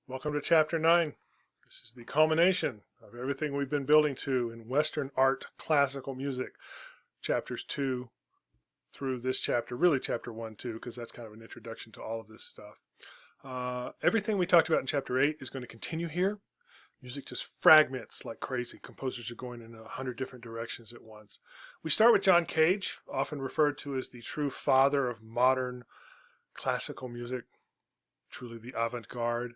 Welcome to Chapter 9. This is the culmination of everything we've been building to in Western art classical music. Chapters 2 through this chapter, really Chapter 1 too, because that's kind of an introduction to all of this stuff. Everything we talked about in Chapter 8 is going to continue here. Music just fragments like crazy. Composers are going in 100 different directions at once. We start with John Cage, often referred to as the true father of modern classical music, truly the avant-garde.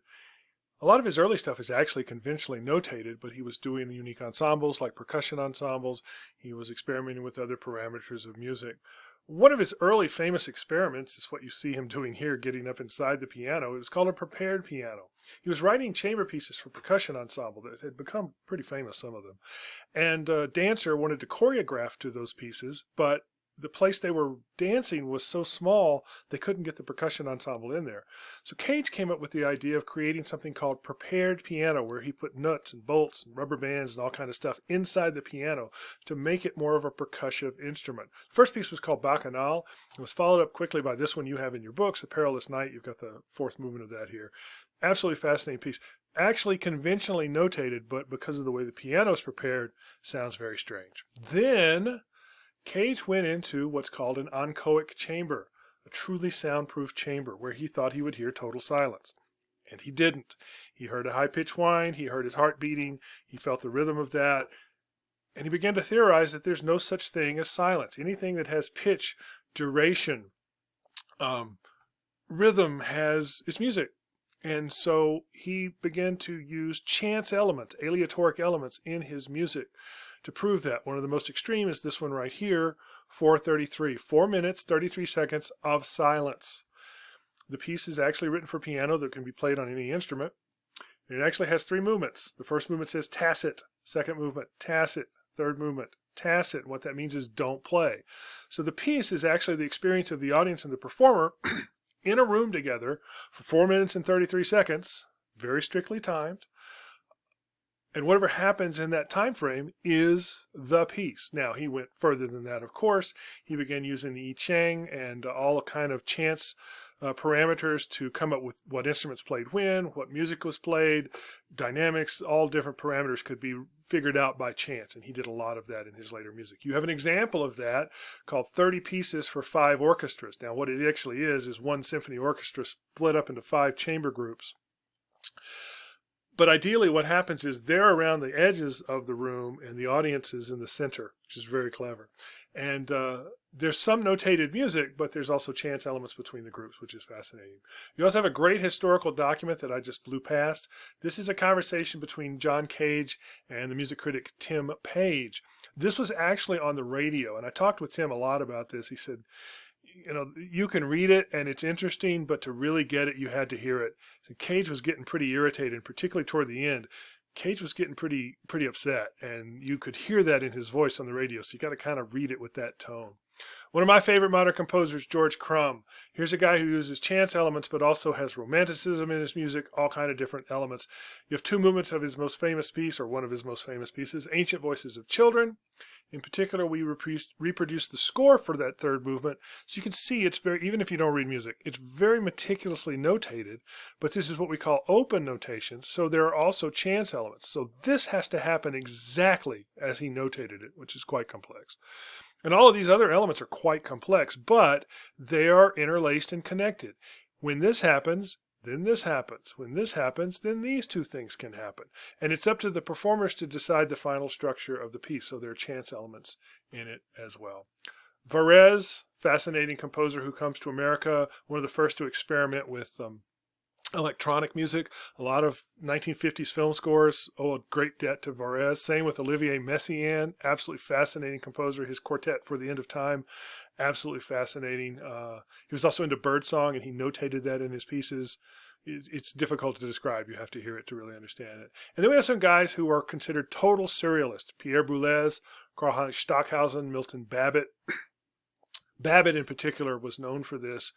A lot of his early stuff is actually conventionally notated, but he was doing unique ensembles like percussion ensembles. He was experimenting with other parameters of music. One of his early famous experiments is what you see him doing here, getting up inside the piano. It was called a prepared piano. He was writing chamber pieces for percussion ensemble that had become pretty famous, some of them. And Dancer wanted to choreograph to those pieces, but the place they were dancing was so small they couldn't get the percussion ensemble in there. So Cage came up with the idea of creating something called prepared piano, where he put nuts and bolts and rubber bands and all kind of stuff inside the piano to make it more of a percussive instrument. The first piece was called Bacchanal. It was followed up quickly by this one you have in your books, The Perilous Night. You've got the fourth movement of that here. Absolutely fascinating piece. Actually conventionally notated, but because of the way the piano is prepared, sounds very strange. Then Cage went into what's called an anechoic chamber, a truly soundproof chamber where he thought he would hear total silence. And he didn't. He heard a high-pitched whine, he heard his heart beating, he felt the rhythm of that, and he began to theorize that there's no such thing as silence. Anything that has pitch, duration, rhythm is music. And so he began to use chance elements, aleatoric elements in his music to prove that. One of the most extreme is this one right here, 4:33, 4 minutes, 33 seconds of silence. The piece is actually written for piano that can be played on any instrument. And it actually has 3 movements. The first movement says tacit, second movement, tacit, third movement, tacit. What that means is don't play. So the piece is actually the experience of the audience and the performer in a room together for 4 minutes and 33 seconds, very strictly timed. And whatever happens in that time frame is the piece. Now, he went further than that, of course. He began using the I Ching and all kind of chance parameters to come up with what instruments played when, what music was played, dynamics, all different parameters could be figured out by chance. And he did a lot of that in his later music. You have an example of that called 30 Pieces for 5 Orchestras. Now, what it actually is one symphony orchestra split up into 5 chamber groups. But ideally what happens is they're around the edges of the room and the audience is in the center, which is very clever. And there's some notated music, but there's also chance elements between the groups, which is fascinating. You also have a great historical document that I just blew past. This is a conversation between John Cage and the music critic Tim Page. This was actually on the radio, and I talked with Tim a lot about this. He said, you can read it and it's interesting, but to really get it, you had to hear it. So Cage was getting pretty irritated, particularly toward the end. Cage was getting pretty upset, and you could hear that in his voice on the radio, so you got to kind of read it with that tone. One of my favorite modern composers, George Crumb. Here's a guy who uses chance elements, but also has romanticism in his music, all kind of different elements. You have 2 movements of his most famous piece, or one of his most famous pieces, Ancient Voices of Children. In particular, we reproduced the score for that third movement, so you can see it's very, even if you don't read music, it's very meticulously notated, but this is what we call open notation, so there are also chance elements. So this has to happen exactly as he notated it, which is quite complex. And all of these other elements are quite complex, but they are interlaced and connected. When this happens, then this happens. When this happens, then these 2 things can happen. And it's up to the performers to decide the final structure of the piece, so there are chance elements in it as well. Varese, fascinating composer who comes to America, one of the first to experiment with electronic music. A lot of 1950s film scores owe a great debt to Varese. Same with Olivier Messiaen, absolutely fascinating composer. His quartet for the End of Time, absolutely fascinating. He was also into birdsong, and he notated that in his pieces. It's difficult to describe. You have to hear it to really understand it. And then we have some guys who are considered total serialists. Pierre Boulez, Karl-Heinz Stockhausen, Milton Babbitt. Babbitt in particular was known for this.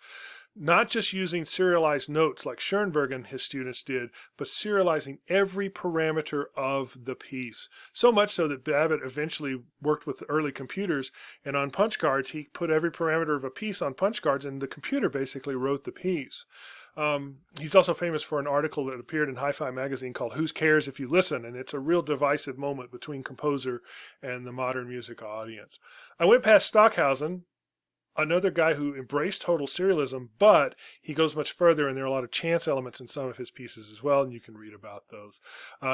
not just using serialized notes like Schoenberg and his students did, but serializing every parameter of the piece. So much so that Babbitt eventually worked with the early computers, and on punch cards, he put every parameter of a piece on punch cards, and the computer basically wrote the piece. He's also famous for an article that appeared in Hi-Fi magazine called Who Cares If You Listen? And it's a real divisive moment between composer and the modern music audience. I went past Stockhausen, another guy who embraced total serialism, but he goes much further, and there are a lot of chance elements in some of his pieces as well, and you can read about those.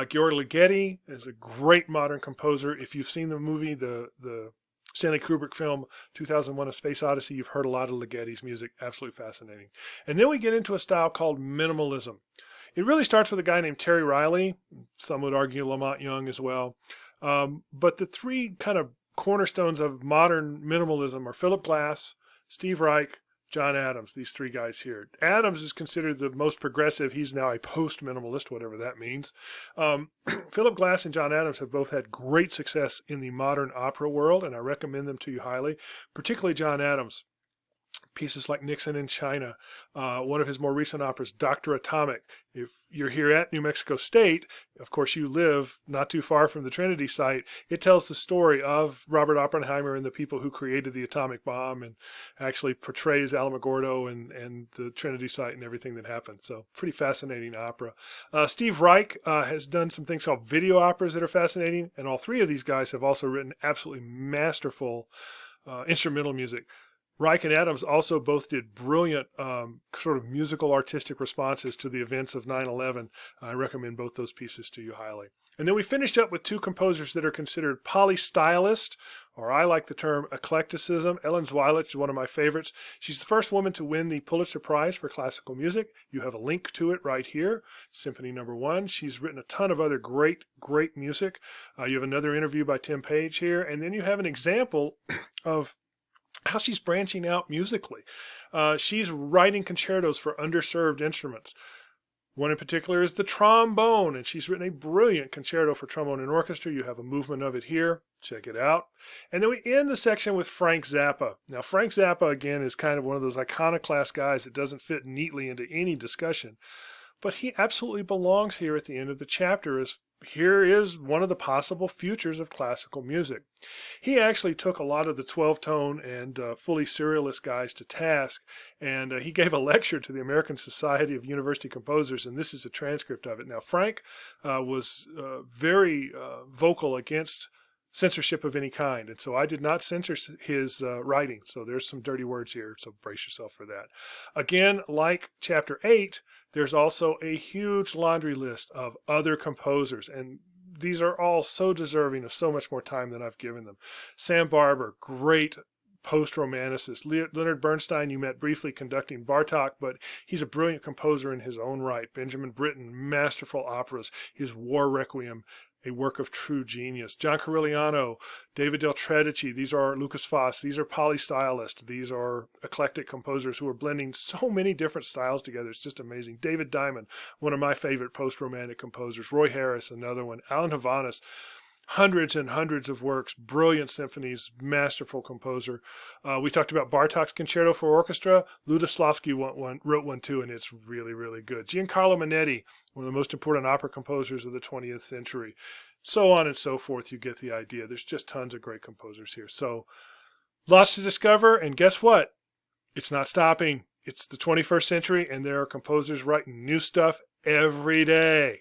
Georg Ligeti is a great modern composer. If you've seen the movie, the Stanley Kubrick film 2001: A Space Odyssey, you've heard a lot of Ligeti's music. Absolutely fascinating. And then we get into a style called minimalism. It really starts with a guy named Terry Riley. Some would argue Lamont Young as well. But the three kind of cornerstones of modern minimalism are Philip Glass, Steve Reich, John Adams, these three guys here. Adams is considered the most progressive. He's now a post-minimalist, whatever that means. Philip Glass and John Adams have both had great success in the modern opera world, and I recommend them to you highly, particularly John Adams. Pieces like Nixon in China, one of his more recent operas, Dr. Atomic. If you're here at New Mexico State, of course you live not too far from the Trinity site, it tells the story of Robert Oppenheimer and the people who created the atomic bomb, and actually portrays Alamogordo and the Trinity site and everything that happened. So pretty fascinating opera. Steve Reich has done some things called video operas that are fascinating, and all three of these guys have also written absolutely masterful instrumental music. Reich and Adams also both did brilliant sort of musical artistic responses to the events of 9/11. I recommend both those pieces to you highly. And then we finished up with two composers that are considered polystylist, or I like the term eclecticism. Ellen Zwilich is one of my favorites. She's the first woman to win the Pulitzer Prize for classical music. You have a link to it right here, Symphony No. 1. She's written a ton of other great music. You have another interview by Tim Page here, and then you have an example of how she's branching out musically. She's writing concertos for underserved instruments. One in particular is the trombone, and she's written a brilliant concerto for trombone and orchestra. You have a movement of it here. Check it out. And then we end the section with Frank Zappa. Now, Frank Zappa, again, is kind of one of those iconoclast guys that doesn't fit neatly into any discussion. But he absolutely belongs here at the end of the chapter as here is one of the possible futures of classical music. He actually took a lot of the 12-tone and fully serialist guys to task, and he gave a lecture to the American Society of University Composers, and this is a transcript of it. Now, Frank was very vocal against censorship of any kind, and so I did not censor his writing, so there's some dirty words here, so brace yourself for that. Again, like Chapter 8, there's also a huge laundry list of other composers, and these are all so deserving of so much more time than I've given them. Sam Barber, great post-romanticist. Leonard Bernstein, you met briefly conducting Bartok, but he's a brilliant composer in his own right. Benjamin Britten, masterful operas. His War Requiem, a work of true genius. John Corigliano, David Del Tredici, these are Lucas Foss, these are polystylists, these are eclectic composers who are blending so many different styles together. It's just amazing. David Diamond, one of my favorite post-romantic composers. Roy Harris, another one. Alan Havanas, hundreds and hundreds of works, brilliant symphonies, masterful composer. We talked about Bartok's Concerto for Orchestra. Lutoslawski wrote one too, and it's really good. Giancarlo Manetti, one of the most important opera composers of the 20th century. So on and so forth, you get the idea. There's just tons of great composers here. So, lots to discover, and guess what? It's not stopping. It's the 21st century, and there are composers writing new stuff every day.